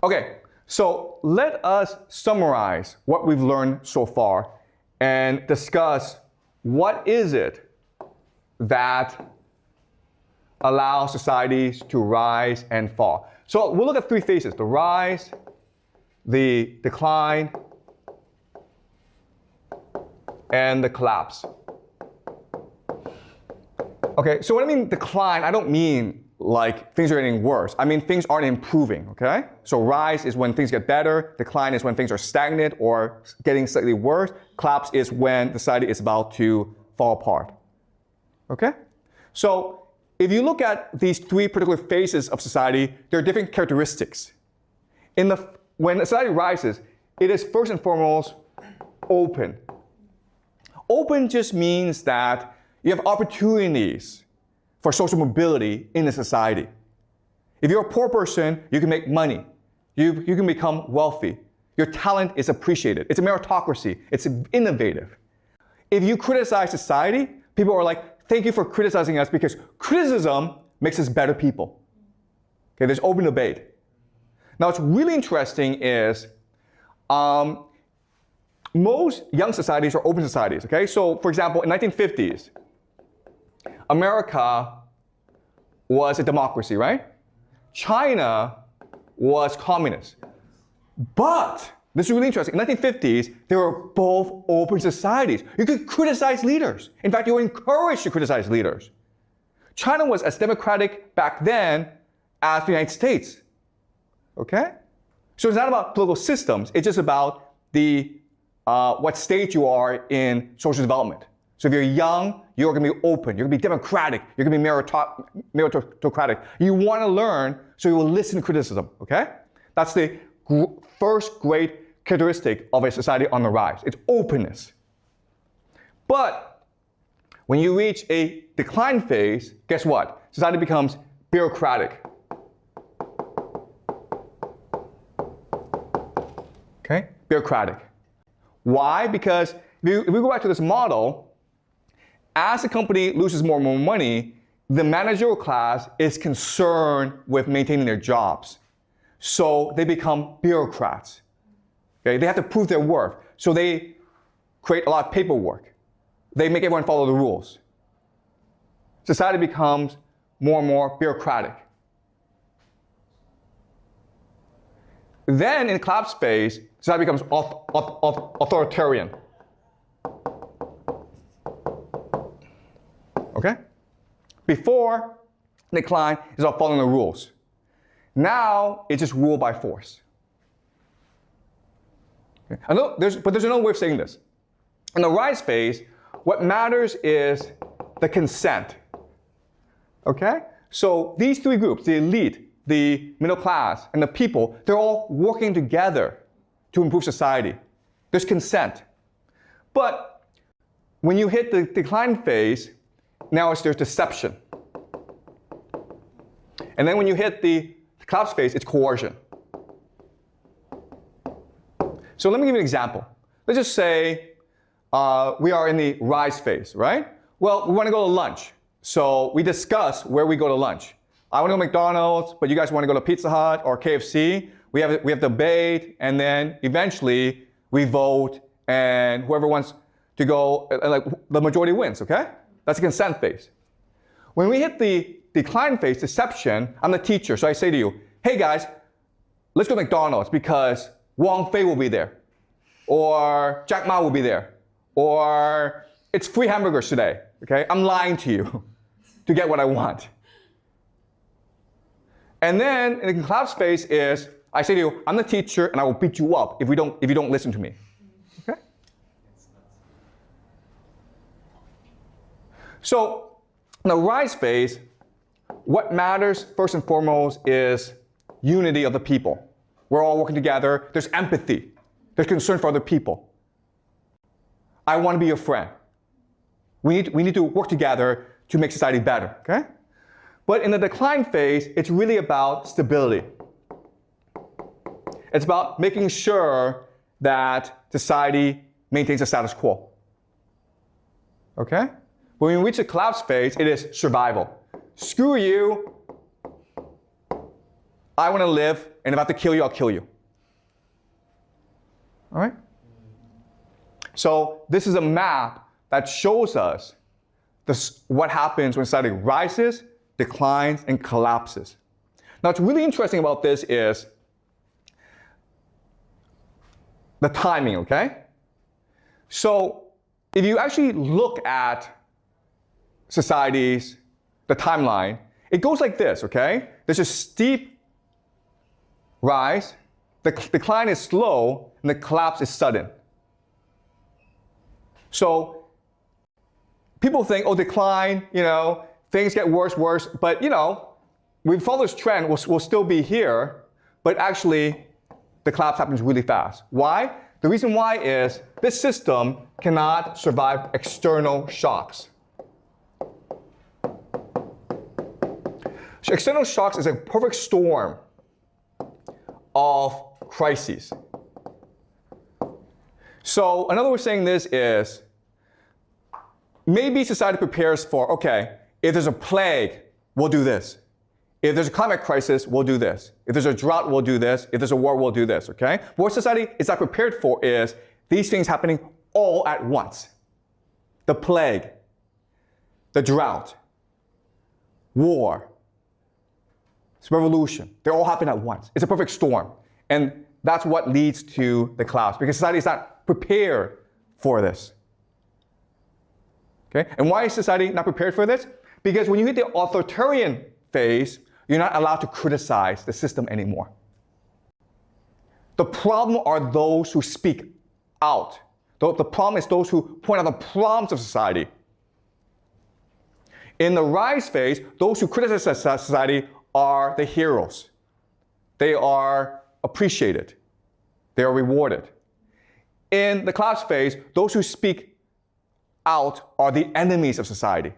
Okay, so let us summarize what we've learned so far and discuss what is it that allows societies to rise and fall. So we'll look at three phases: the rise, the decline, and the collapse. Okay, so when I mean decline, I don't mean like things are getting worse. I mean things aren't improving, okay? So rise is when things get better. Decline is when things are stagnant or getting slightly worse. Collapse is when society is about to fall apart, okay? So if you look at these three particular phases of society, there are different characteristics. When a society rises, it is first and foremost open. Open just means that you have opportunities for social mobility in a society. If you're a poor person, you can make money. You can become wealthy. Your talent is appreciated. It's a meritocracy. It's innovative. If you criticize society, people are like, thank you for criticizing us, because criticism makes us better people. Okay, there's open debate. Now, what's really interesting is most young societies are open societies, okay? So, for example, in the 1950s, America was a democracy, right? China was communist. But, this is really interesting, in the 1950s, they were both open societies. You could criticize leaders. In fact, you were encouraged to criticize leaders. China was as democratic back then as the United States, okay? So it's not about political systems, it's just about what stage you are in social development. So if you're young, you're going to be open, you're going to be democratic, you're going to be meritocratic. You want to learn, so you will listen to criticism, okay? That's the first great characteristic of a society on the rise. It's openness. But when you reach a decline phase, guess what? Society becomes bureaucratic. Okay? Bureaucratic. Why? Because if we go back to this model, as a company loses more and more money, the managerial class is concerned with maintaining their jobs. So they become bureaucrats. Okay? They have to prove their worth. So they create a lot of paperwork. They make everyone follow the rules. Society becomes more and more bureaucratic. Then in the collapse phase, society becomes authoritarian. Okay? Before, decline is about following the rules. Now, it's just rule by force. Okay? But there's another way of saying this. In the rise phase, what matters is the consent. Okay? So these three groups, the elite, the middle class, and the people, they're all working together to improve society. There's consent. But when you hit the decline phase, now there's deception. And then when you hit the collapse phase, it's coercion. So let me give you an example. Let's just say we are in the rise phase, right? Well, we want to go to lunch. So we discuss where we go to lunch. I want to go to McDonald's, but you guys want to go to Pizza Hut or KFC. We have debate, and then eventually we vote, and whoever wants to go, like the majority wins, okay? That's the consent phase. When we hit the decline phase, deception, I'm the teacher, so I say to you, hey guys, let's go to McDonald's because Wang Fei will be there, or Jack Ma will be there, or it's free hamburgers today, okay? I'm lying to you to get what I want. And then in the collapse phase is, I say to you, I'm the teacher and I will beat you up if you don't listen to me. Okay? So in the rise phase, what matters first and foremost is unity of the people. We're all working together. There's empathy. There's concern for other people. I want to be your friend. We need to work together to make society better. Okay? But in the decline phase, it's really about stability. It's about making sure that society maintains the status quo. Okay? When we reach the collapse phase, it is survival. Screw you. I want to live, and if I have to kill you, I'll kill you. All right? So this is a map that shows us what happens when society rises, declines, and collapses. Now, what's really interesting about this is the timing, okay? So if you actually look at societies, the timeline, it goes like this, okay? There's a steep rise, the decline is slow, and the collapse is sudden. So people think, oh, decline, things get worse, but we follow this trend, we'll still be here, but actually the collapse happens really fast. Why? The reason why is this system cannot survive external shocks. So external shocks is a perfect storm of crises. So another way of saying this is, maybe society prepares for, okay, if there's a plague, we'll do this. If there's a climate crisis, we'll do this. If there's a drought, we'll do this. If there's a war, we'll do this, okay? But what society is not prepared for is these things happening all at once. The plague, the drought, war, revolution, they all happen at once. It's a perfect storm. And that's what leads to the collapse, because society is not prepared for this. Okay? And why is society not prepared for this? Because when you hit the authoritarian phase, you're not allowed to criticize the system anymore. The problem are those who speak out. The problem is those who point out the problems of society. In the rise phase, those who criticize society are the heroes. They are appreciated. They are rewarded. In the collapse phase, those who speak out are the enemies of society.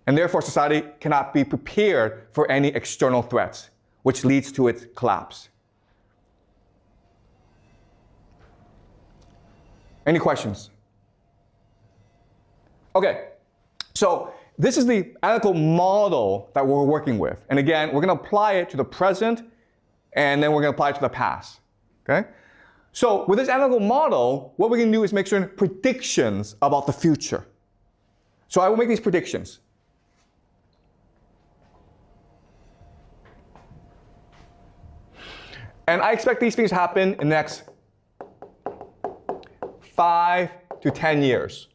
And therefore, society cannot be prepared for any external threats, which leads to its collapse. Any questions? Okay, so this is the analytical model that we're working with. And again, we're going to apply it to the present, and then we're going to apply it to the past. Okay? So with this analytical model, what we can do is make certain predictions about the future. So I will make these predictions. And I expect these things to happen in the next 5 to 10 years.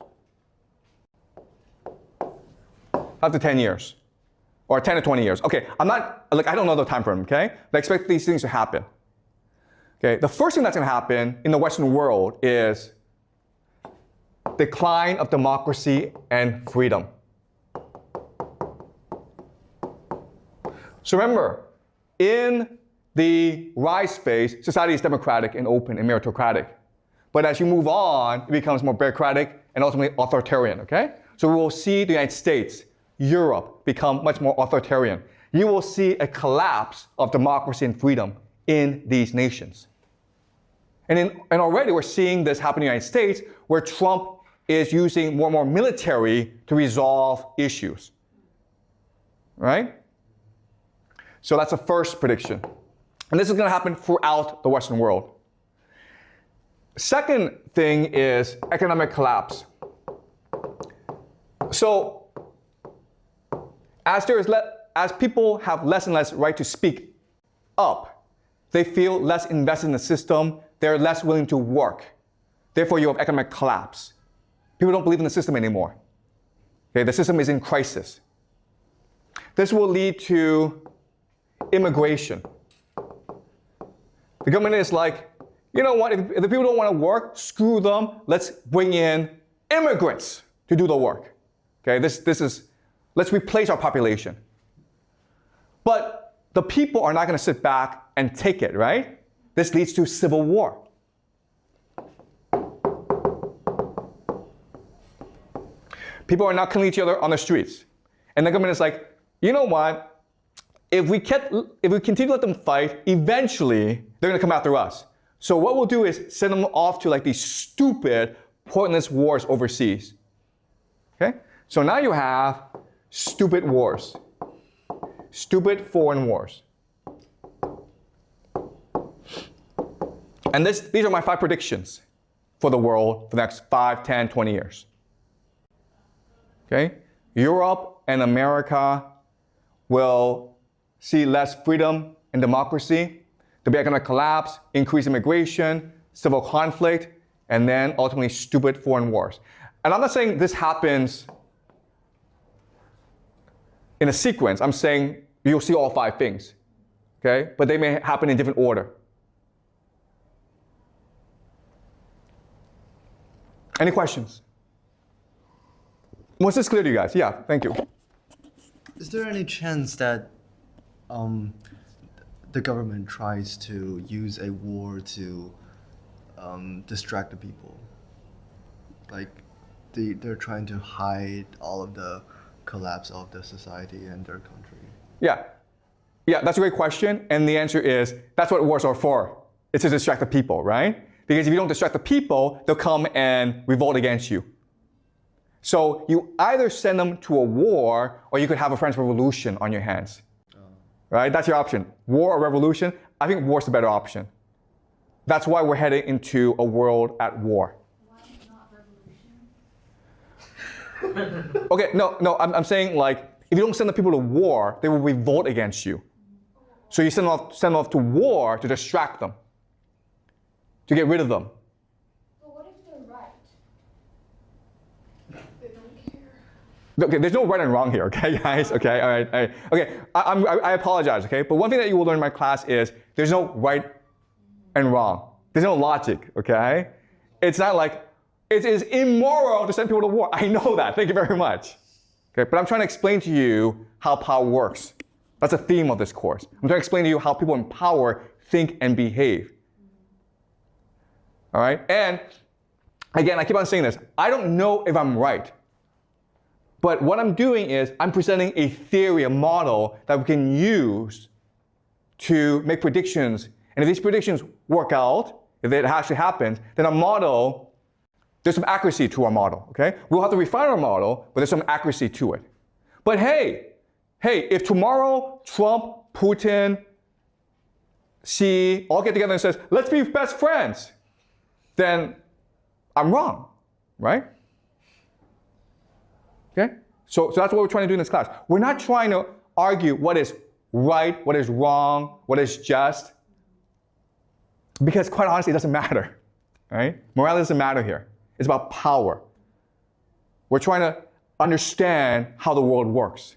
5 to 10 years. Or 10 to 20 years. Okay, I don't know the time frame, okay? But I expect these things to happen. Okay, the first thing that's going to happen in the Western world is decline of democracy and freedom. So remember, in the rise phase, society is democratic and open and meritocratic. But as you move on, it becomes more bureaucratic and ultimately authoritarian, okay? So we will see the United States, Europe become much more authoritarian. You will see a collapse of democracy and freedom in these nations. And already we're seeing this happen in the United States, where Trump is using more and more military to resolve issues. Right? So that's the first prediction. And this is going to happen throughout the Western world. Second thing is economic collapse. So as people have less and less right to speak up, they feel less invested in the system, they're less willing to work. Therefore, you have economic collapse. People don't believe in the system anymore. Okay, the system is in crisis. This will lead to immigration. The government is like, you know what, if the people don't want to work, screw them, let's bring in immigrants to do the work. Okay, let's replace our population. But the people are not going to sit back and take it, right? This leads to civil war. People are not killing each other on the streets. And the government is like, you know what? If we continue to let them fight, eventually they're going to come after us. So what we'll do is send them off to like these stupid, pointless wars overseas. Okay? So now you have stupid wars. Stupid foreign wars. And these are my 5 predictions for the world for the next 5, 10, 20 years. Okay? Europe and America will see less freedom and democracy. There'll be economic collapse, increased immigration, civil conflict, and then ultimately stupid foreign wars. And I'm not saying this happens in a sequence. I'm saying you'll see all 5 things. Okay? But they may happen in different order. Any questions? Was this clear to you guys? Yeah, thank you. Is there any chance that the government tries to use a war to distract the people? Like they're trying to hide all of the collapse of the society and their country? Yeah, that's a great question. And the answer is, that's what wars are for. It's to distract the people, right? Because if you don't distract the people, they'll come and revolt against you. So you either send them to a war, or you could have a French Revolution on your hands. Right? That's your option. War or revolution? I think war's the better option. That's why we're heading into a world at war. Why not revolution? Okay, no, I'm saying, like, if you don't send the people to war, they will revolt against you. So you send them off to war to distract them, to get rid of them. But what if they're right? They don't care. Okay, there's no right and wrong here, okay, guys? Okay, all right. Okay, I apologize, okay? But one thing that you will learn in my class is there's no right and wrong. There's no logic, okay? It's not like, it is immoral to send people to war. I know that, thank you very much. Okay, but I'm trying to explain to you how power works. That's the theme of this course. I'm trying to explain to you how people in power think and behave. All right, and again, I keep on saying this. I don't know if I'm right. But what I'm doing is I'm presenting a theory, a model that we can use to make predictions. And if these predictions work out, if it actually happens, then our model, there's some accuracy to our model, okay? We'll have to refine our model, but there's some accuracy to it. But hey, if tomorrow Trump, Putin, Xi all get together and says, let's be best friends, then I'm wrong, right? Okay? So that's what we're trying to do in this class. We're not trying to argue what is right, what is wrong, what is just, because quite honestly, it doesn't matter, right? Morality doesn't matter here. It's about power. We're trying to understand how the world works.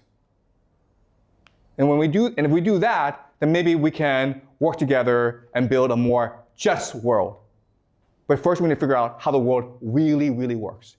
And if we do that, then maybe we can work together and build a more just world. But first we need to figure out how the world really, really works.